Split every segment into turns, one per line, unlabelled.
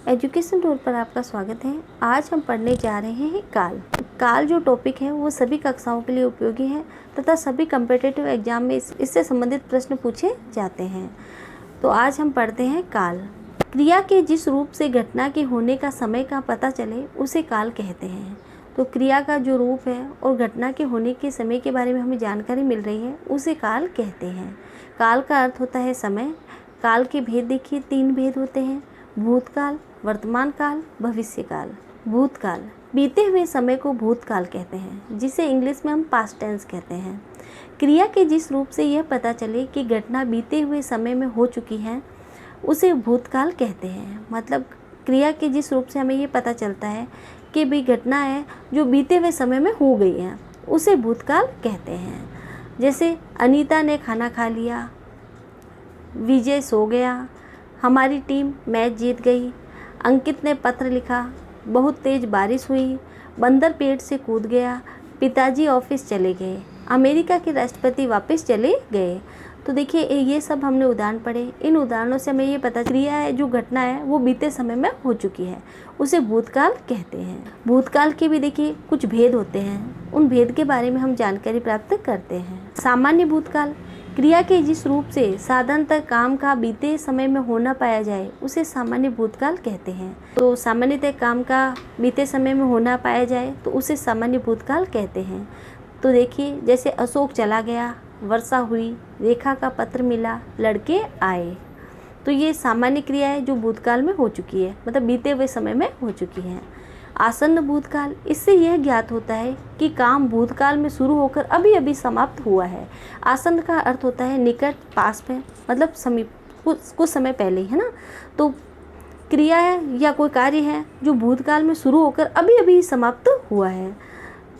Education tour पर आपका स्वागत है। आज हम पढ़ने जा रहे हैं काल। काल जो टॉपिक है वो सभी कक्षाओं के लिए उपयोगी है तथा सभी कॉम्पिटिटिव एग्जाम में इससे संबंधित प्रश्न पूछे जाते हैं। तो आज हम पढ़ते हैं काल। क्रिया के जिस रूप से घटना के होने का समय का पता चले उसे काल कहते हैं। तो क्रिया का जो रूप है और घटना के होने के समय के बारे में हमें जानकारी मिल रही है उसे काल कहते हैं। काल का अर्थ होता है समय। काल के भेद देखिए, 3 भेद होते हैं: भूतकाल, वर्तमान काल, भविष्य काल। भूतकाल, बीते हुए समय को भूतकाल कहते हैं, जिसे इंग्लिश में हम पास्ट टेंस कहते हैं। क्रिया के जिस रूप से यह पता चले कि घटना बीते हुए समय में हो चुकी है उसे भूतकाल कहते हैं। मतलब क्रिया के जिस रूप से हमें ये पता चलता है कि भाई घटना है जो बीते हुए समय में हो गई है उसे भूतकाल कहते हैं। जैसे अनीता ने खाना खा लिया, विजय सो गया, हमारी टीम मैच जीत गई, अंकित ने पत्र लिखा, बहुत तेज बारिश हुई, बंदर पेड़ से कूद गया, पिताजी ऑफिस चले गए, अमेरिका के राष्ट्रपति वापस चले गए। तो देखिए ये सब हमने उदाहरण पढ़े। इन उदाहरणों से हमें ये पता क्रिया है जो घटना है वो बीते समय में हो चुकी है उसे भूतकाल कहते हैं। भूतकाल के भी देखिए कुछ भेद होते हैं, उन भेद के बारे में हम जानकारी प्राप्त करते हैं। सामान्य भूतकाल, क्रिया के जिस रूप से साधारणतः काम का बीते समय में होना पाया जाए उसे सामान्य भूतकाल कहते हैं। तो सामान्यतः काम का बीते समय में होना पाया जाए तो उसे सामान्य भूतकाल कहते हैं। तो देखिए जैसे अशोक चला गया, वर्षा हुई, रेखा का पत्र मिला, लड़के आए। तो ये सामान्य क्रिया है जो भूतकाल में हो चुकी है, मतलब बीते हुए समय में हो चुकी है। आसन्न भूतकाल, इससे यह ज्ञात होता है कि काम भूतकाल में शुरू होकर अभी अभी समाप्त हुआ है। आसन्न का अर्थ होता है निकट, पास में, मतलब समीप, कुछ समय पहले, है ना। तो क्रिया है या कोई कार्य है जो भूतकाल में शुरू होकर अभी अभी समाप्त हुआ है।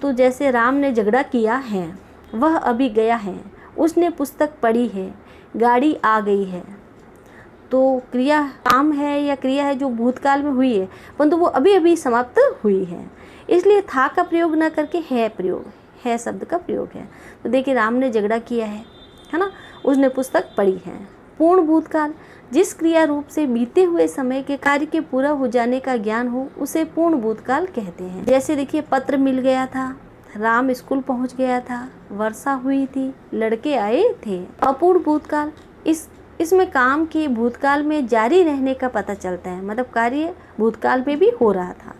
तो जैसे राम ने झगड़ा किया है, वह अभी गया है, उसने पुस्तक पढ़ी है, गाड़ी आ गई है। तो क्रिया काम है या क्रिया है जो भूतकाल में हुई है परंतु वो अभी अभी समाप्त हुई है, इसलिए था का प्रयोग न करके है प्रयोग, है शब्द का प्रयोग है। तो देखिए राम ने झगड़ा किया है ना, उसने पुस्तक पढ़ी है। पूर्ण भूतकाल, जिस क्रिया रूप से बीते हुए समय के कार्य के पूरा हो जाने का ज्ञान हो उसे पूर्ण भूतकाल कहते हैं। जैसे देखिए पत्र मिल गया था, राम स्कूल पहुंच गया था, वर्षा हुई थी, लड़के आए थे। अपूर्ण भूतकाल, इसमें काम के भूतकाल में जारी रहने का पता चलता है, मतलब कार्य भूतकाल में भी हो रहा था।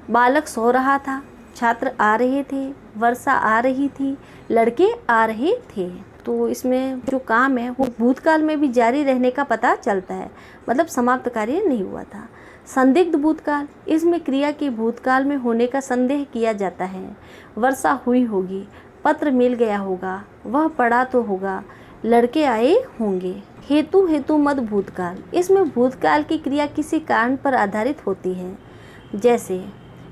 बालक सो रहा था, छात्र आ रहे थे, वर्षा आ रही थी, लड़के आ रहे थे। तो इसमें जो काम है वो भूतकाल में भी जारी रहने का पता चलता है, मतलब समाप्त कार्य नहीं हुआ था। संदिग्ध भूतकाल, इसमें क्रिया के भूतकाल में होने का संदेह किया जाता है। वर्षा हुई होगी, पत्र मिल गया होगा, वह पढ़ा तो होगा, लड़के आए होंगे। हेतु मद भूतकाल, इसमें भूतकाल की क्रिया किसी कारण पर आधारित होती है। जैसे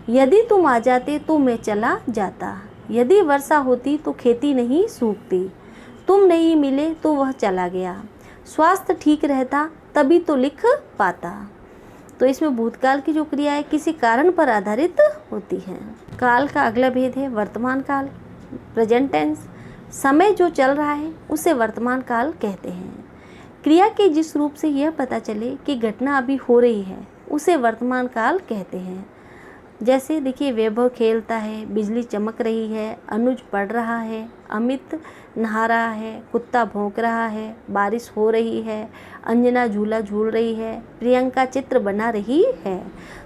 यदि तुम आ जाते तो मैं चला जाता, यदि वर्षा होती तो खेती नहीं सूखती, तुम नहीं मिले तो वह चला गया, स्वास्थ्य ठीक रहता तभी तो लिख पाता। तो इसमें भूतकाल की जो क्रिया है किसी कारण पर आधारित होती है। काल का अगला भेद है वर्तमान काल, प्रेजेंट टेंस। समय जो चल रहा है उसे वर्तमान काल कहते हैं। क्रिया के जिस रूप से यह पता चले कि घटना अभी हो रही है उसे वर्तमान काल कहते हैं। जैसे देखिए वैभव खेलता है, बिजली चमक रही है, अनुज पढ़ रहा है, अमित नहा रहा है, कुत्ता भौंक रहा है, बारिश हो रही है, अंजना झूला झूल रही है, प्रियंका चित्र बना रही है।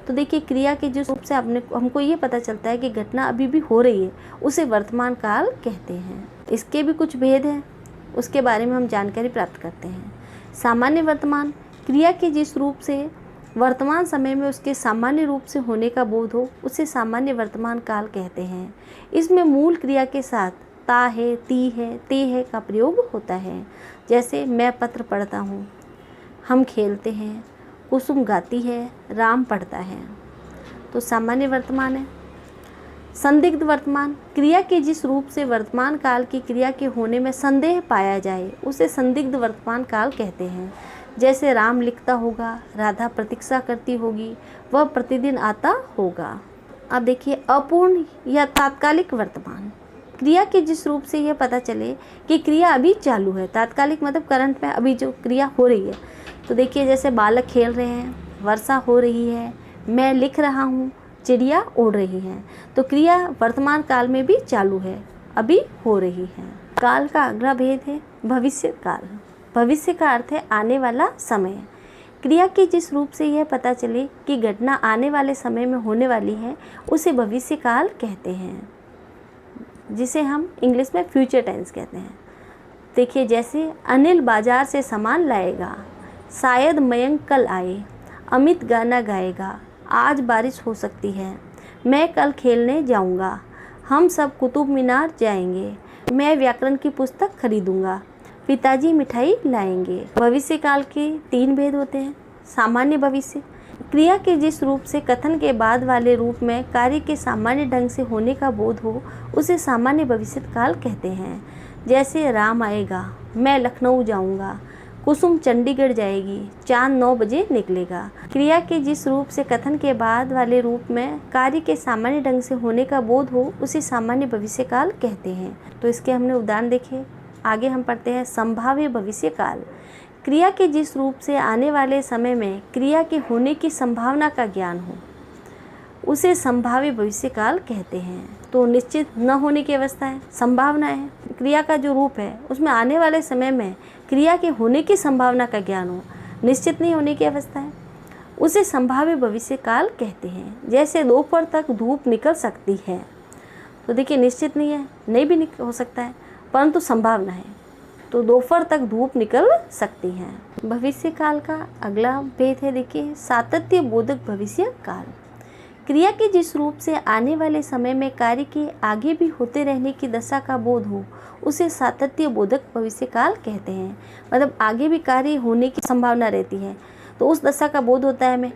तो देखिए क्रिया के जिस रूप से हमको ये पता चलता है कि घटना अभी भी हो रही है उसे वर्तमान काल कहते हैं। इसके भी कुछ भेद हैं, उसके बारे में हम जानकारी प्राप्त करते हैं। सामान्य वर्तमान, क्रिया के जिस रूप से वर्तमान समय में उसके सामान्य रूप से होने का बोध हो उसे सामान्य वर्तमान काल कहते हैं। इसमें मूल क्रिया के साथ ता है, ती है, ते है का प्रयोग होता है। जैसे मैं पत्र पढ़ता हूँ, हम खेलते हैं, कुसुम गाती है, राम पढ़ता है। तो सामान्य वर्तमान है। संदिग्ध वर्तमान, क्रिया के जिस रूप से वर्तमान काल की क्रिया के होने में संदेह पाया जाए उसे संदिग्ध वर्तमान काल कहते हैं। जैसे राम लिखता होगा, राधा प्रतीक्षा करती होगी, वह प्रतिदिन आता होगा। अब देखिए अपूर्ण या तात्कालिक वर्तमान, क्रिया के जिस रूप से यह पता चले कि क्रिया अभी चालू है। तात्कालिक मतलब करंट में अभी जो क्रिया हो रही है। तो देखिए जैसे बालक खेल रहे हैं, वर्षा हो रही है, मैं लिख रहा हूँ, चिड़िया उड़ रही हैं। तो क्रिया वर्तमान काल में भी चालू है, अभी हो रही है। काल का अगला भेद है भविष्य काल। भविष्य का अर्थ है आने वाला समय। क्रिया के जिस रूप से यह पता चले कि घटना आने वाले समय में होने वाली है, उसे भविष्य काल कहते हैं, जिसे हम इंग्लिश में फ्यूचर टेंस कहते हैं। देखिए, जैसे अनिल बाजार से सामान लाएगा, शायद मयंक कल आए, अमित गाना गाएगा, आज बारिश हो सकती है, मैं कल खेलने जाऊंगा, हम सब कुतुब मीनार जाएंगे, मैं व्याकरण की पुस्तक खरीदूंगा, पिताजी मिठाई लाएंगे। भविष्य काल के 3 भेद होते हैं। सामान्य भविष्य, क्रिया के जिस रूप से कथन के बाद वाले रूप में कार्य के सामान्य ढंग से होने का बोध हो, उसे सामान्य भविष्य काल कहते हैं। जैसे राम आएगा, मैं लखनऊ जाऊंगा, कुसुम चंडीगढ़ जाएगी, चांद 9 बजे निकलेगा। क्रिया के जिस रूप से कथन के बाद वाले रूप में कार्य के सामान्य ढंग से होने का बोध हो, उसे सामान्य भविष्य काल कहते हैं। तो इसके हमने उदाहरण देखे। आगे हम पढ़ते हैं संभाव्य भविष्य काल। क्रिया के जिस रूप से आने वाले समय में क्रिया के होने की संभावना का ज्ञान हो, उसे संभाव्य भविष्य काल कहते हैं। तो निश्चित न होने की अवस्था है, संभावना है। क्रिया का जो रूप है उसमें आने वाले समय में क्रिया के होने की संभावना का ज्ञान हो, निश्चित नहीं होने की अवस्था है, उसे संभाव्य भविष्य काल कहते हैं। जैसे दोपहर तक धूप निकल सकती है, तो देखिए निश्चित नहीं है, नहीं भी हो सकता है, परंतु संभावना है, तो दोपहर तक धूप निकल सकती है। भविष्य काल का अगला भेद है, देखिए सातत्य बोधक भविष्य काल। क्रिया के जिस रूप से आने वाले समय में कार्य के आगे भी होते रहने की दशा का बोध हो, उसे सातत्य बोधक भविष्य काल कहते हैं। मतलब आगे भी कार्य होने की संभावना रहती है, तो उस दशा का बोध होता है हमें।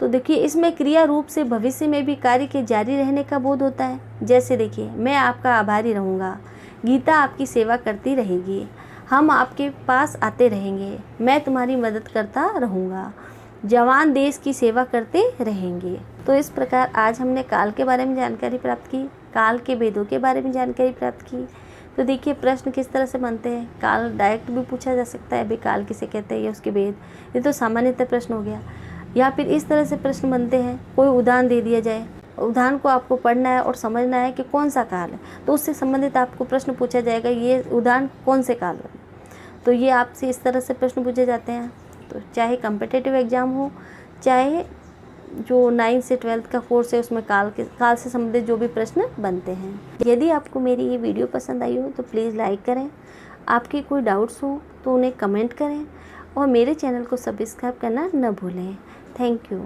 तो देखिए, इसमें क्रिया रूप से भविष्य में भी कार्य के जारी रहने का बोध होता है। जैसे देखिए, मैं आपका आभारी रहूँगा, गीता आपकी सेवा करती रहेगी, हम आपके पास आते रहेंगे, मैं तुम्हारी मदद करता रहूँगा, जवान देश की सेवा करते रहेंगे। तो इस प्रकार आज हमने काल के बारे में जानकारी प्राप्त की, काल के भेदों के बारे में जानकारी प्राप्त की। तो देखिए, प्रश्न किस तरह से बनते हैं। काल डायरेक्ट भी पूछा जा सकता है, भाई काल किसे कहते हैं या उसके भेद, ये तो सामान्यतः प्रश्न हो गया। या फिर इस तरह से प्रश्न बनते हैं, कोई उदाहरण दे दिया जाए, उदाहरण को आपको पढ़ना है और समझना है कि कौन सा काल है, तो उससे संबंधित आपको प्रश्न पूछा जाएगा, ये उदाहरण कौन से काल है। तो ये आपसे इस तरह से प्रश्न पूछे जाते हैं। तो चाहे कम्पिटिटिव एग्ज़ाम हो, चाहे जो 9 से 12 का कोर्स है, उसमें काल से संबंधित जो भी प्रश्न बनते हैं। यदि आपको मेरी ये वीडियो पसंद आई हो तो प्लीज़ लाइक करें, आपके कोई डाउट्स हो तो उन्हें कमेंट करें और मेरे चैनल को सब्सक्राइब करना न भूलें। Thank you.